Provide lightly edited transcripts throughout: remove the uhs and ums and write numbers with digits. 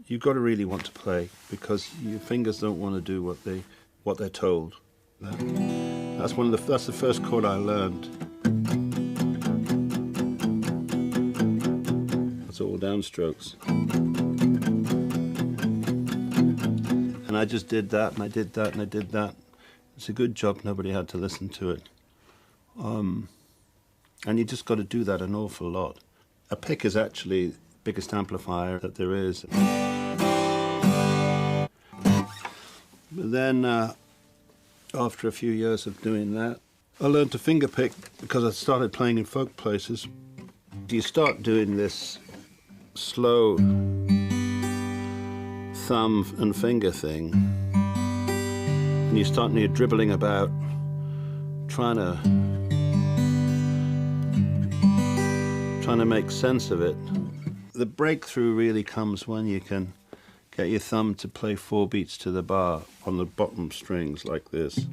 you've got to really want to play, because your fingers don't want to do what they're told. That's the first chord I learned. That's all downstrokes. And I just did that, and I did that, and I did that. It's a good job nobody had to listen to it. And you just got to do that an awful lot. A pick is actually the biggest amplifier that there is. But then, after a few years of doing that, I learned to fingerpick because I started playing in folk places. You start doing this slow thumb and finger thing, and you start dribbling about, trying to make sense of it. The breakthrough really comes when you can get your thumb to play 4 beats to the bar on the bottom strings like this.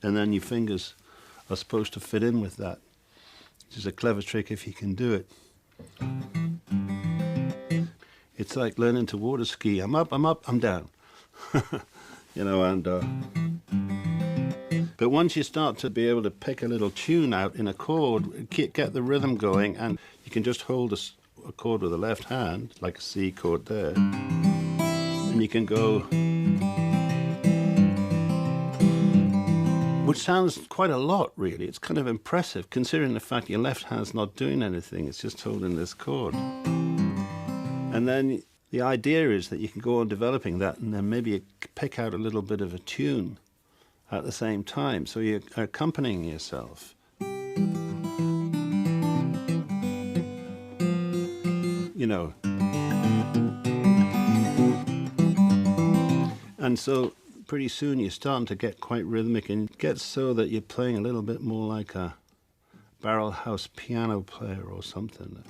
And then your fingers are supposed to fit in with that, which is a clever trick if you can do it. It's like learning to water ski. I'm up, I'm down. You know, and but once you start to be able to pick a little tune out in a chord, get the rhythm going, and you can just hold a chord with the left hand, like a C chord there, and you can go, which sounds quite a lot, really. It's kind of impressive, considering the fact your left hand's not doing anything, it's just holding this chord. And then the idea is that you can go on developing that, and then maybe you pick out a little bit of a tune at the same time, so you're accompanying yourself. You know. And so pretty soon you're starting to get quite rhythmic, and it gets so that you're playing a little bit more like a barrel house piano player or something.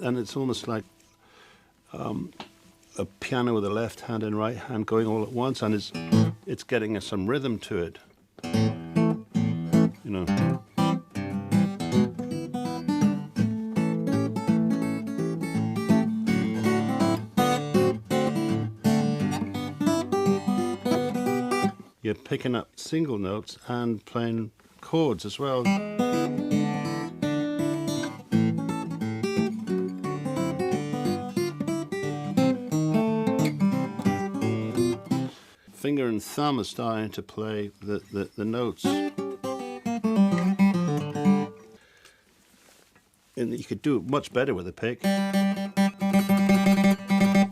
And it's almost like a piano with the left hand and right hand going all at once, and it's getting some rhythm to it. You know. You're picking up single notes and playing chords as well. Finger and thumb are starting to play the notes. And you could do it much better with a pick.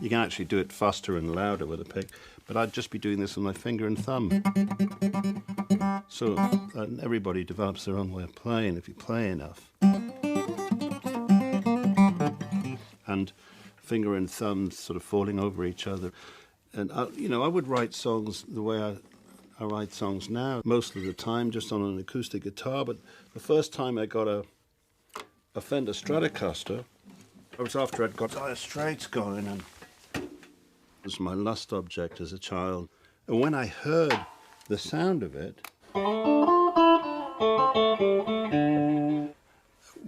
You can actually do it faster and louder with a pick, but I'd just be doing this with my finger and thumb. So everybody develops their own way of playing if you play enough. And finger and thumb sort of falling over each other. And I would write songs the way I write songs now, most of the time just on an acoustic guitar. But the first time I got a Fender Stratocaster, it was after I'd got Dire Straits going, and it was my lust object as a child. And when I heard the sound of it,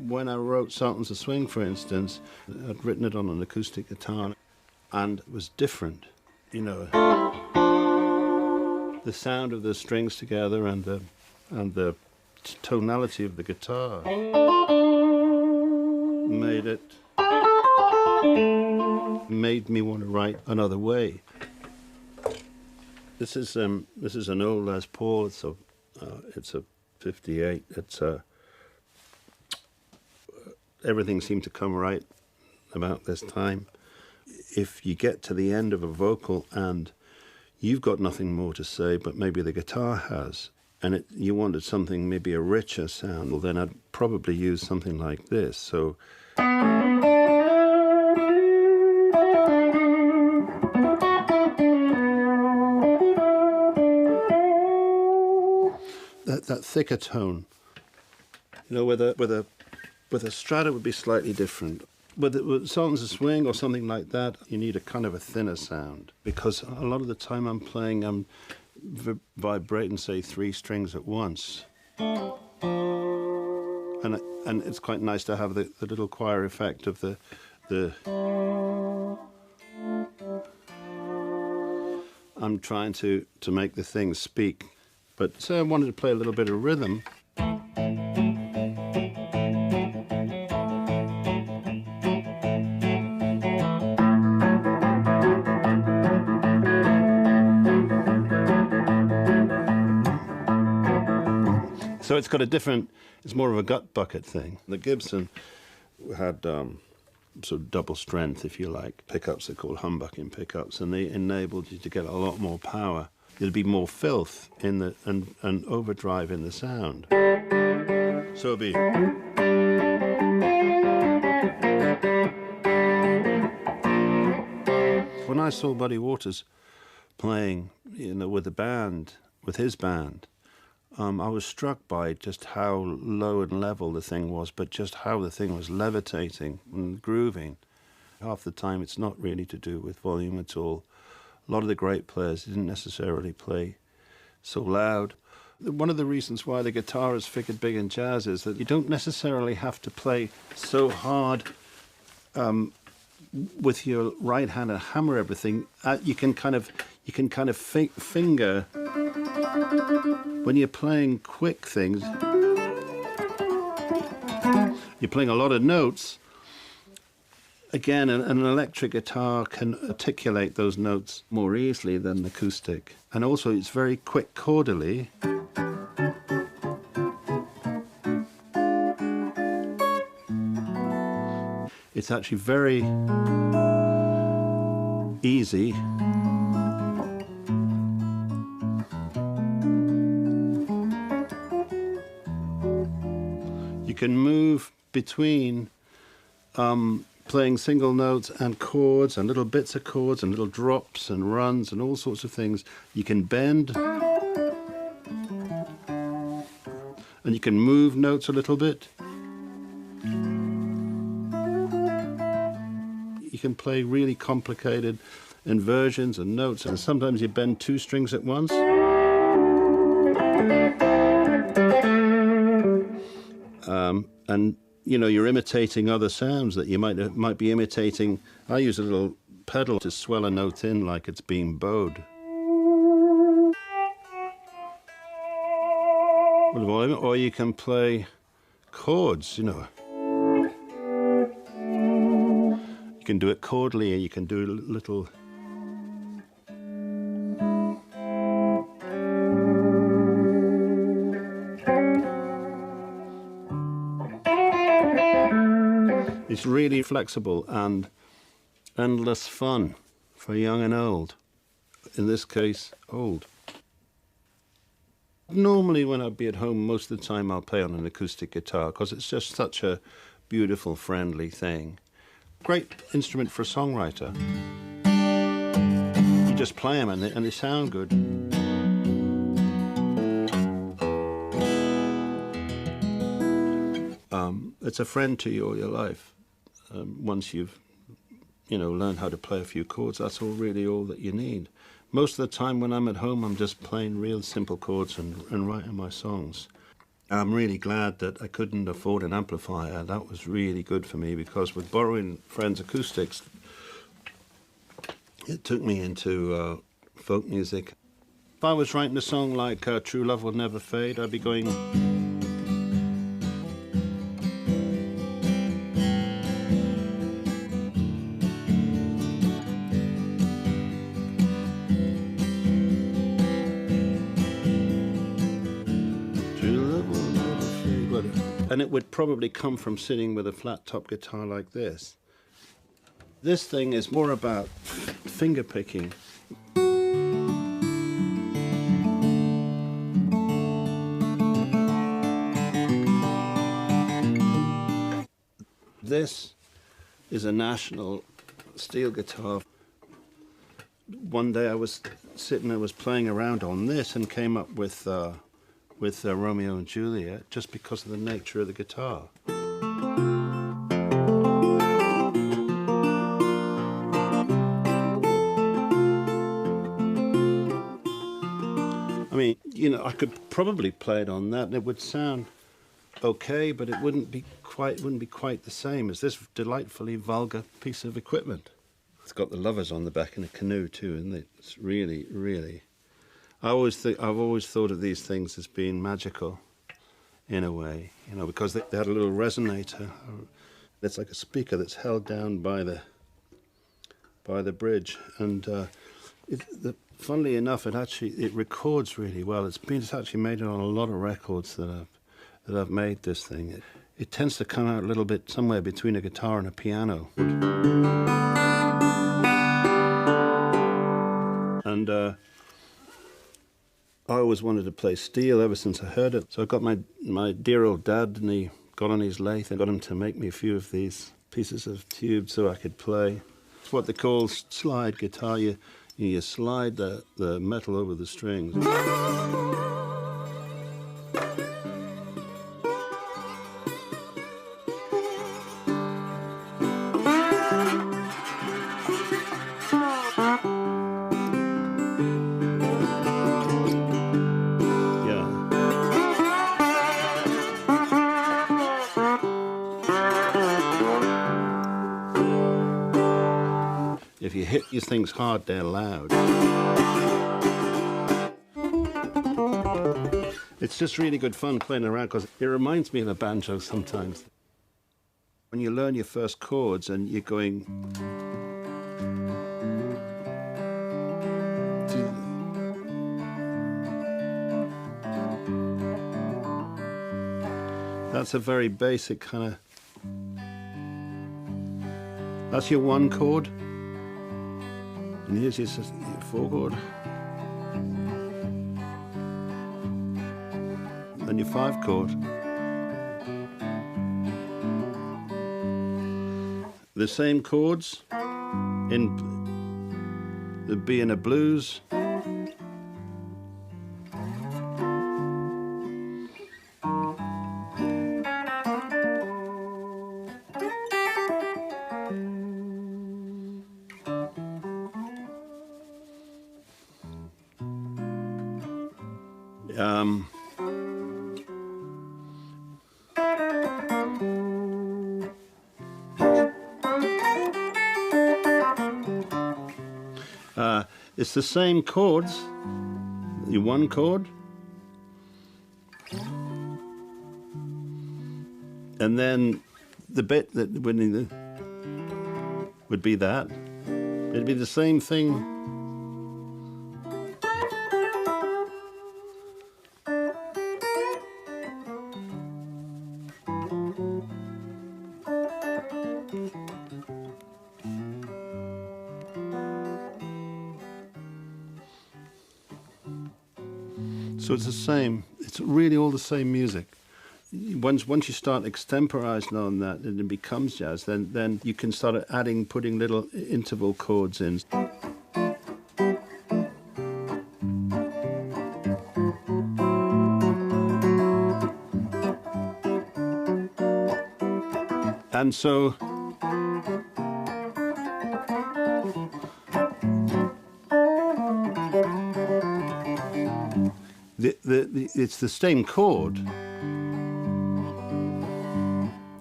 when I wrote Sultans of Swing, for instance, I'd written it on an acoustic guitar, and it was different. You know, the sound of the strings together and the tonality of the guitar made me want to write another way. This is an old Les Paul. It's a 58. Everything seemed to come right about this time. If you get to the end of a vocal and you've got nothing more to say, but maybe the guitar has, and you wanted something, maybe a richer sound, well, then I'd probably use something like this. So that thicker tone, you know, with a Strat it would be slightly different. With Sultans of Swing or something like that, you need a kind of a thinner sound, because a lot of the time I'm playing, I'm vibrating, say, 3 strings at once. And it's quite nice to have the little choir effect of the I'm trying to make the thing speak, but so I wanted to play a little bit of rhythm. So it's got a different, it's more of a gut bucket thing. The Gibson had sort of double strength, if you like, pickups. They're called humbucking pickups, and they enabled you to get a lot more power. There'll be more filth in the and overdrive in the sound. So it'll be. When I saw Buddy Waters playing, with the band, with his band, I was struck by just how low and level the thing was, but just how the thing was levitating and grooving. Half the time it's not really to do with volume at all. A lot of the great players didn't necessarily play so loud. One of the reasons why the guitar is figured big in jazz is that you don't necessarily have to play so hard with your right hand and hammer everything. You can kind of finger. When you're playing quick things, you're playing a lot of notes. Again, an electric guitar can articulate those notes more easily than an acoustic. And also, it's very quick chordally. It's actually very easy. You can move between playing single notes and chords and little bits of chords and little drops and runs and all sorts of things. You can bend and you can move notes a little bit. You can play really complicated inversions and notes, and sometimes you bend two strings at once. And you're imitating other sounds that you might be imitating. I use a little pedal to swell a note in like it's being bowed. Or you can play chords, You can do it chordally, and you can do little. It's really flexible and endless fun for young and old. In this case, old. Normally when I'd be at home, most of the time I'll play on an acoustic guitar because it's just such a beautiful, friendly thing. Great instrument for a songwriter. You just play them and they sound good. It's a friend to you all your life. Once you've, learned how to play a few chords, that's really all that you need. Most of the time when I'm at home, I'm just playing real simple chords and writing my songs. I'm really glad that I couldn't afford an amplifier. That was really good for me, because with borrowing friends' acoustics, it took me into folk music. If I was writing a song like True Love Will Never Fade, I'd be going... And it would probably come from sitting with a flat top guitar like this. This thing is more about finger picking. This is a National steel guitar. One day I was playing around on this and came up with Romeo and Juliet, just because of the nature of the guitar. I mean, you know, I could probably play it on that, and it would sound okay, but it wouldn't be quite the same as this delightfully vulgar piece of equipment. It's got the lovers on the back in a canoe too, isn't it? It's really, really. I've always thought of these things as being magical, in a way, you know, because they had a little resonator. It's like a speaker that's held down by the bridge, and funnily enough, it records really well. It's actually made it on a lot of records that I've made. This thing, it tends to come out a little bit somewhere between a guitar and a piano. And I always wanted to play steel ever since I heard it. So I got my dear old dad, and he got on his lathe and got him to make me a few of these pieces of tube so I could play. It's what they call slide guitar. You slide the metal over the strings. If you hit these things hard, they're loud. It's just really good fun playing around because it reminds me of a banjo sometimes. When you learn your first chords and you're going... That's a very basic kind of... That's your one chord. And here's your four chord. And your five chord. The same chords in the B in a blues. It's the same chords, your one chord, and then the bit that would be that. It'd be the same thing. So it's the same. It's really all the same music. Once you start extemporizing on that and it becomes jazz, then you can start putting little interval chords in. And so it's the same chord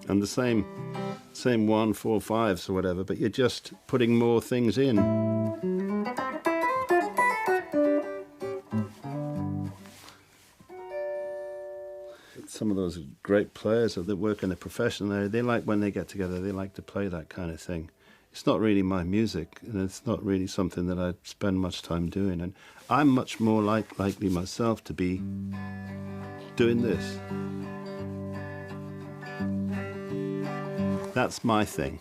and the same 1, 4, 5s or whatever, but you're just putting more things in. Some of those great players that work in the professional area, they like when they get together, they like to play that kind of thing. It's not really my music, and it's not really something that I spend much time doing. And I'm much more likely myself to be doing this. That's my thing.